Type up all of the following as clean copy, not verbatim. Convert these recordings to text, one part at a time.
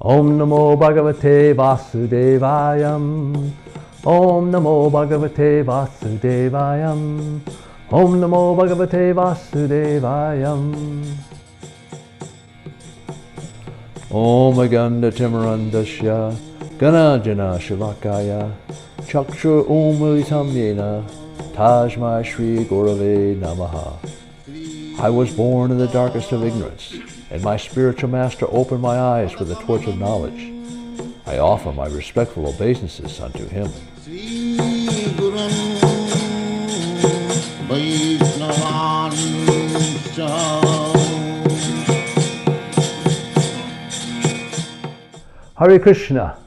Om Namo Bhagavate Vasudevayam. Om Namo Bhagavate Vasudevayam. Om Namo Bhagavate Vasudevayam. Om Aganda Timarandasya Ganajana Shivakaya Chakshur Umilitam Yena Tajma Shri Gurave Namaha. I was born in the darkest of ignorance, and my spiritual master opened my eyes with the torch of knowledge. I offer my respectful obeisances unto him. Hare Krishna.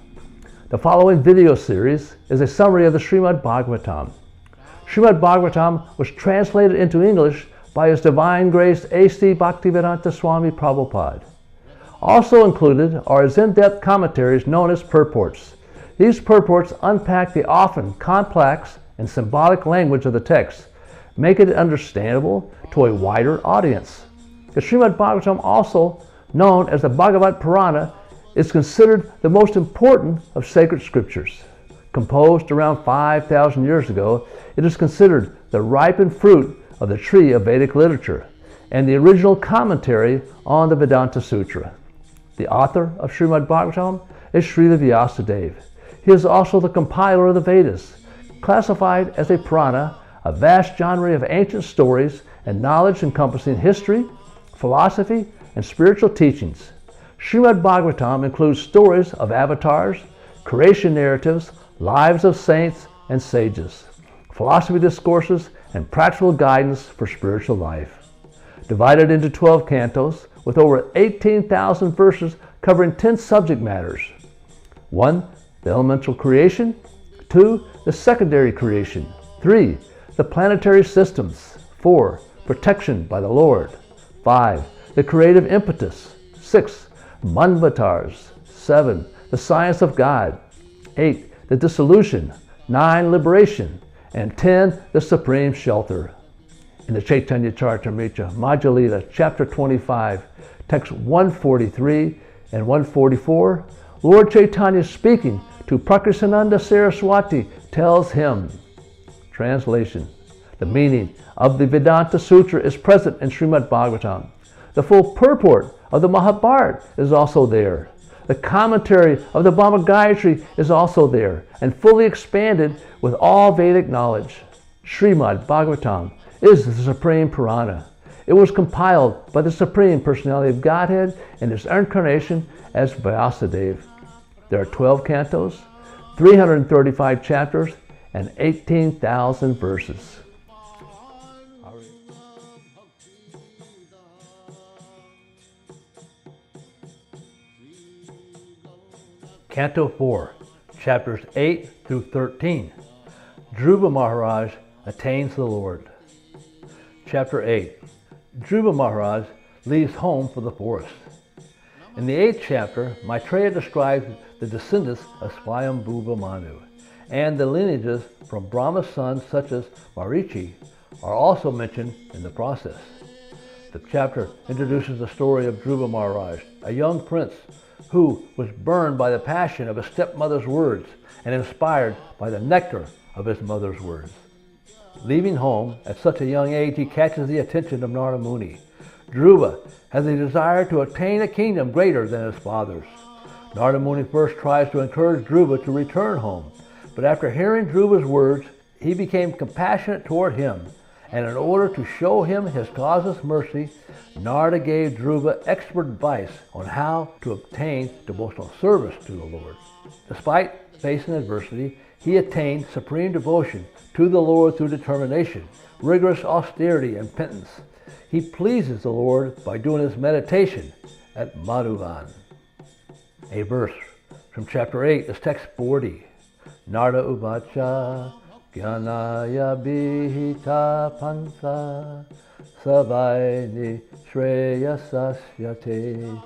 The following video series is a summary of the Srimad Bhagavatam. Srimad Bhagavatam was translated into English by His Divine Grace A.C. Bhaktivedanta Swami Prabhupada. Also included are His in-depth commentaries known as purports. These purports unpack the often complex and symbolic language of the text, making it understandable to a wider audience. The Srimad Bhagavatam, also known as the Bhagavata Purana, is considered the most important of sacred scriptures. Composed around 5,000 years ago, it is considered the ripened fruit of the tree of Vedic literature and the original commentary on the Vedanta-sutra. The author of Srimad Bhagavatam is Srila Vyasadeva. He is also the compiler of the Vedas, classified as a Purana, a vast genre of ancient stories and knowledge encompassing history, philosophy, and spiritual teachings. Srimad Bhagavatam includes stories of avatars, creation narratives, lives of saints and sages, philosophy discourses, and practical guidance for spiritual life. Divided into 12 cantos with over 18,000 verses covering 10 subject matters. 1. The elemental creation. 2. The secondary creation. 3. The planetary systems. 4. Protection by the Lord. 5. The creative impetus. 6. Manvatars. 7. The science of God. 8. The dissolution. 9. Liberation. And 10. The supreme shelter. In the Chaitanya Charitamrita, Madhya-lila, chapter 25, text 143 and 144, Lord Chaitanya, speaking to Prakrisananda Saraswati, tells him, translation, the meaning of the Vedanta-sutra is present in Srimad Bhagavatam. The full purport of the Mahabharata is also there. The commentary of the Bhagavad Gayatri is also there and fully expanded with all Vedic knowledge. Srimad Bhagavatam is the Supreme Purana. It was compiled by the Supreme Personality of Godhead in His incarnation as Vyasadeva. There are 12 cantos, 335 chapters, and 18,000 verses. Canto 4, chapters 8 through 13. Dhruva Maharaj attains the Lord. Chapter 8. Dhruva Maharaj leaves home for the forest. In the 8th chapter, Maitreya describes the descendants of Svayambhuva Manu, and the lineages from Brahma's sons such as Marichi are also mentioned in the process. The chapter introduces the story of Dhruva Maharaj, a young prince who was burned by the passion of his stepmother's words and inspired by the nectar of his mother's words. Leaving home at such a young age, he catches the attention of Narada Muni. Dhruva has a desire to attain a kingdom greater than his father's. Narada Muni first tries to encourage Dhruva to return home, but after hearing Dhruva's words, he became compassionate toward him, and in order to show him his causeless mercy, Narada gave Dhruva expert advice on how to obtain devotional service to the Lord. Despite facing adversity, he attained supreme devotion to the Lord through determination, rigorous austerity, and penance. He pleases the Lord by doing his meditation at Madhuvan. A verse from chapter 8 is text 40. Narada uvacha Gyanaya bihita pansa Savaini Shreyasasyate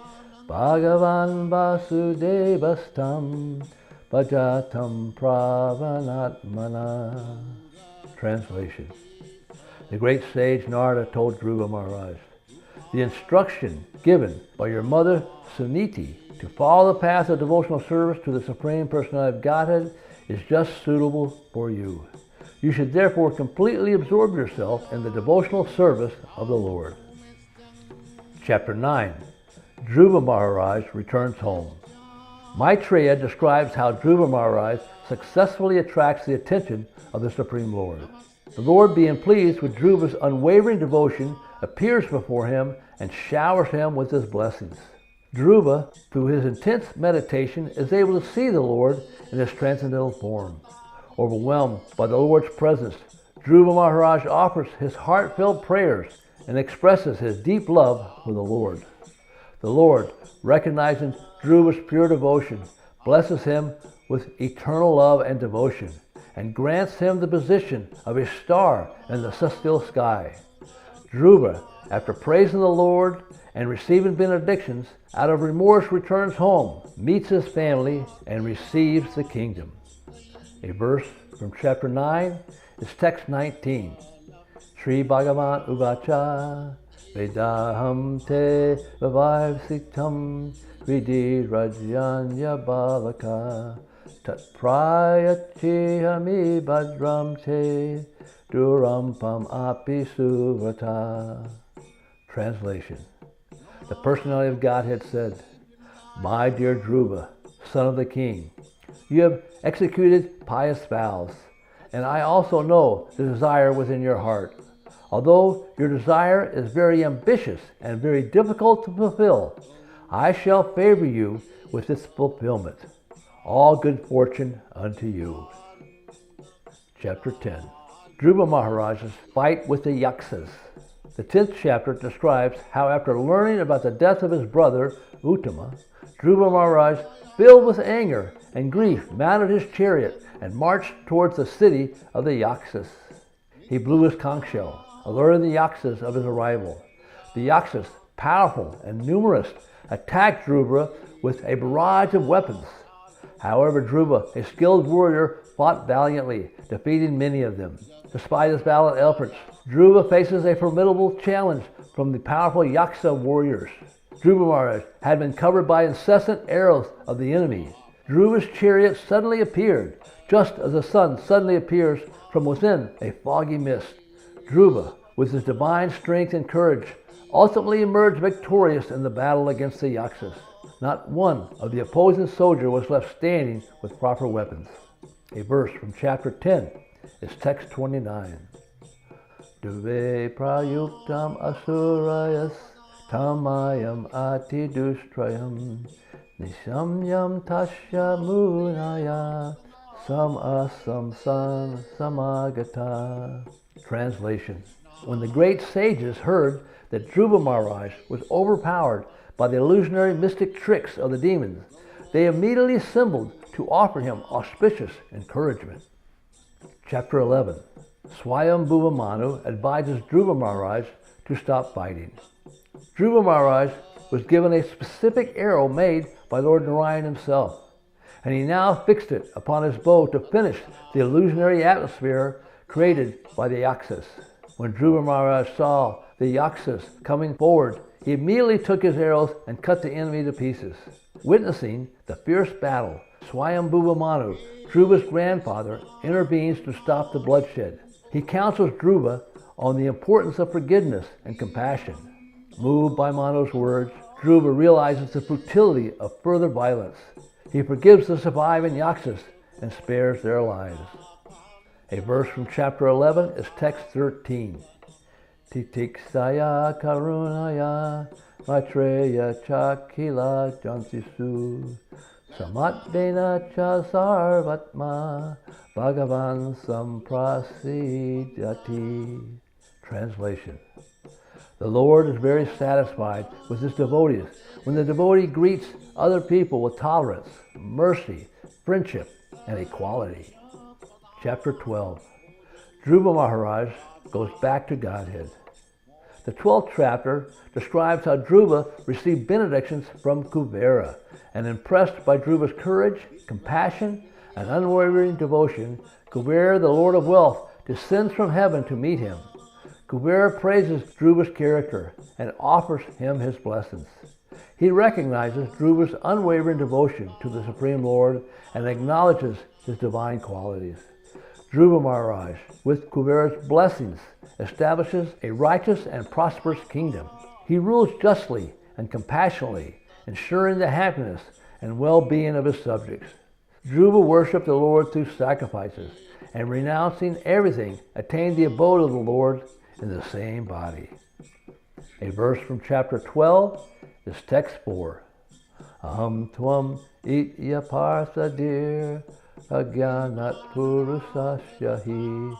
Bhagavan Vasudevastam Bhajatam Pravanatmana. Translation. The great sage Narada told Dhruva Maharaj, the instruction given by your mother Suniti To follow the path of devotional service to the Supreme Personality of Godhead is just suitable for you. You should therefore completely absorb yourself in the devotional service of the Lord. Chapter 9. Dhruva Maharaj returns home. Maitreya describes how Dhruva Maharaj successfully attracts the attention of the Supreme Lord. The Lord, being pleased with Dhruva's unwavering devotion, appears before him and showers him with his blessings. Dhruva, through his intense meditation, is able to see the Lord in his transcendental form. Overwhelmed by the Lord's presence, Dhruva Maharaj offers his heartfelt prayers and expresses his deep love for the Lord. The Lord, recognizing Dhruva's pure devotion, blesses him with eternal love and devotion, and grants him the position of a star in the celestial sky. Dhruva, after praising the Lord and receiving benedictions, out of remorse returns home, meets his family, and receives the kingdom. A verse from chapter 9 is text 19. Sri Bhagavan Uvacha Vedaham te vavivsitam Vidi Rajanya Bhavaka Tat Prayachihami Bhadram te Durampam Api Suvata. Translation. The Personality of Godhead said, My dear Dhruva, son of the king, you have executed pious vows, and I also know the desire within your heart. Although your desire is very ambitious and very difficult to fulfill, I shall favor you with its fulfillment. All good fortune unto you. Chapter 10. Dhruva Maharaj's fight with the Yaksas. The 10th chapter describes how after learning about the death of his brother, Uttama, Dhruva Maharaj, filled with anger and grief, mounted his chariot and marched towards the city of the Yaksas. He blew his conch shell, alerting the Yaksas of his arrival. The Yaksas, powerful and numerous, attacked Dhruva with a barrage of weapons. However, Dhruva, a skilled warrior, fought valiantly, defeating many of them. Despite his valiant efforts, Dhruva faces a formidable challenge from the powerful Yaksa warriors. Dhruva Maharaj had been covered by incessant arrows of the enemy. Dhruva's chariot suddenly appeared, just as the sun suddenly appears from within a foggy mist. Dhruva, with his divine strength and courage, ultimately emerged victorious in the battle against the Yaksas. Not one of the opposing soldiers was left standing with proper weapons. A verse from chapter 10 is text 29. Duve prayuktam asurayas tamayam ati dustrayam nishamyam tasya munaya sam samagata. Translation. When the great sages heard that Dhruva Maharaj was overpowered by the illusionary mystic tricks of the demons, they immediately assembled to offer him auspicious encouragement. Chapter 11. Svayambhuva Manu advises Dhruva Maharaj to stop fighting. Dhruva Maharaj was given a specific arrow made by Lord Narayan himself, and he now fixed it upon his bow to finish the illusionary atmosphere created by the Yaksas. When Dhruva Maharaj saw the Yaksas coming forward, he immediately took his arrows and cut the enemy to pieces. Witnessing the fierce battle, Svayambhuva Manu, Dhruva's grandfather, intervenes to stop the bloodshed. He counsels Dhruva on the importance of forgiveness and compassion. Moved by Manu's words, Dhruva realizes the futility of further violence. He forgives the surviving Yaksas and spares their lives. A verse from chapter 11 is text 13. Titiksaya karunaya maitreya chakila jantisu samatdena cha sarvatma bhagavan samprasidati. Translation. The Lord is very satisfied with his devotees when the devotee greets other people with tolerance, mercy, friendship, and equality. Chapter 12. Dhruva Maharaj goes back to Godhead. The 12th chapter describes how Dhruva received benedictions from Kubera, and impressed by Dhruva's courage, compassion, and unwavering devotion, Kubera, the Lord of Wealth, descends from heaven to meet him. Kubera praises Dhruva's character and offers him his blessings. He recognizes Dhruva's unwavering devotion to the Supreme Lord and acknowledges his divine qualities. Dhruva Maharaj, with Kuvera's blessings, establishes a righteous and prosperous kingdom. He rules justly and compassionately, ensuring the happiness and well-being of his subjects. Dhruva worshipped the Lord through sacrifices, and renouncing everything, attained the abode of the Lord in the same body. A verse from chapter 12 is text 4. Aham tvam itya parthadir agyanat purusasya hi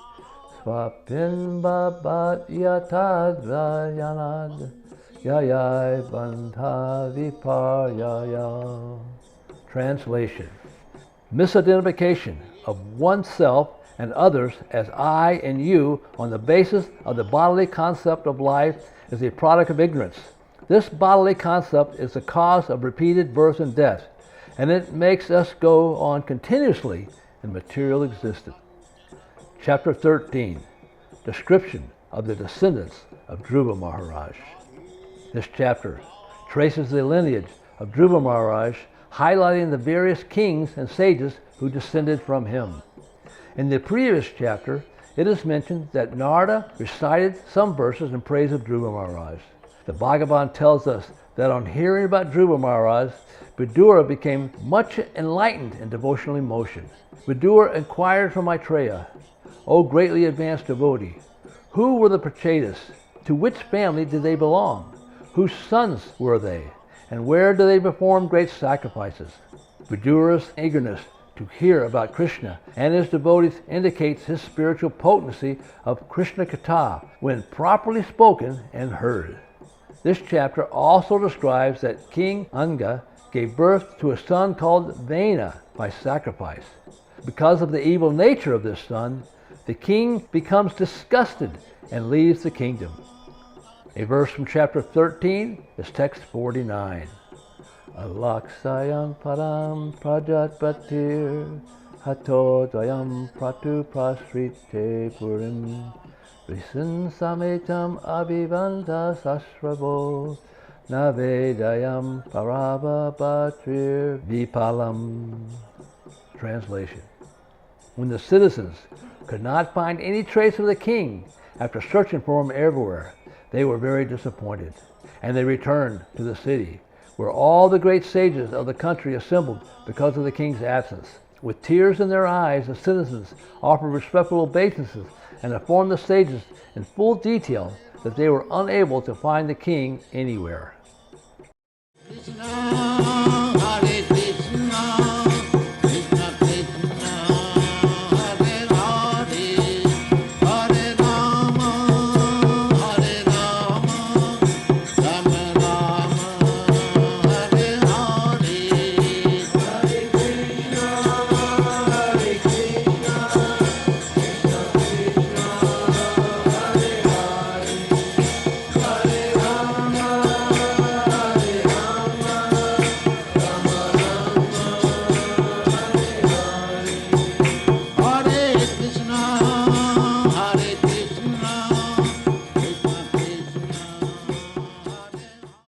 swapin babat yatad vayanad yayai bandha viparyaya. Translation: misidentification of oneself and others as I and you on the basis of the bodily concept of life is a product of ignorance. This bodily concept is the cause of repeated birth and death, and it makes us go on continuously in material existence. Chapter 13, description of the descendants of Dhruva Maharaj. This chapter traces the lineage of Dhruva Maharaj, highlighting the various kings and sages who descended from him. In the previous chapter, it is mentioned that Narada recited some verses in praise of Dhruva Maharaj. The Bhagavatam tells us that on hearing about Dhruva Maharaj, Vidura became much enlightened in devotional emotion. Vidura inquired from Maitreya, "O greatly advanced devotee, who were the Prachetas? To which family did they belong? Whose sons were they? And where do they perform great sacrifices?" Vidura's eagerness to hear about Krishna and his devotees indicates his spiritual potency of Krishna Katha when properly spoken and heard. This chapter also describes that King Anga gave birth to a son called Vena by sacrifice. Because of the evil nature of this son, the king becomes disgusted and leaves the kingdom. A verse from chapter 13 is text 49. Alaksayam param prajatpatir hato dayam pratu prasrite purim risin sametam abhivanta sasravo navedayam parava patrir vipalam. Translation: when the citizens could not find any trace of the king after searching for him everywhere, they were very disappointed, and they returned to the city, where all the great sages of the country assembled because of the king's absence. With tears in their eyes, the citizens offered respectful obeisances and informed the sages in full detail that they were unable to find the king anywhere.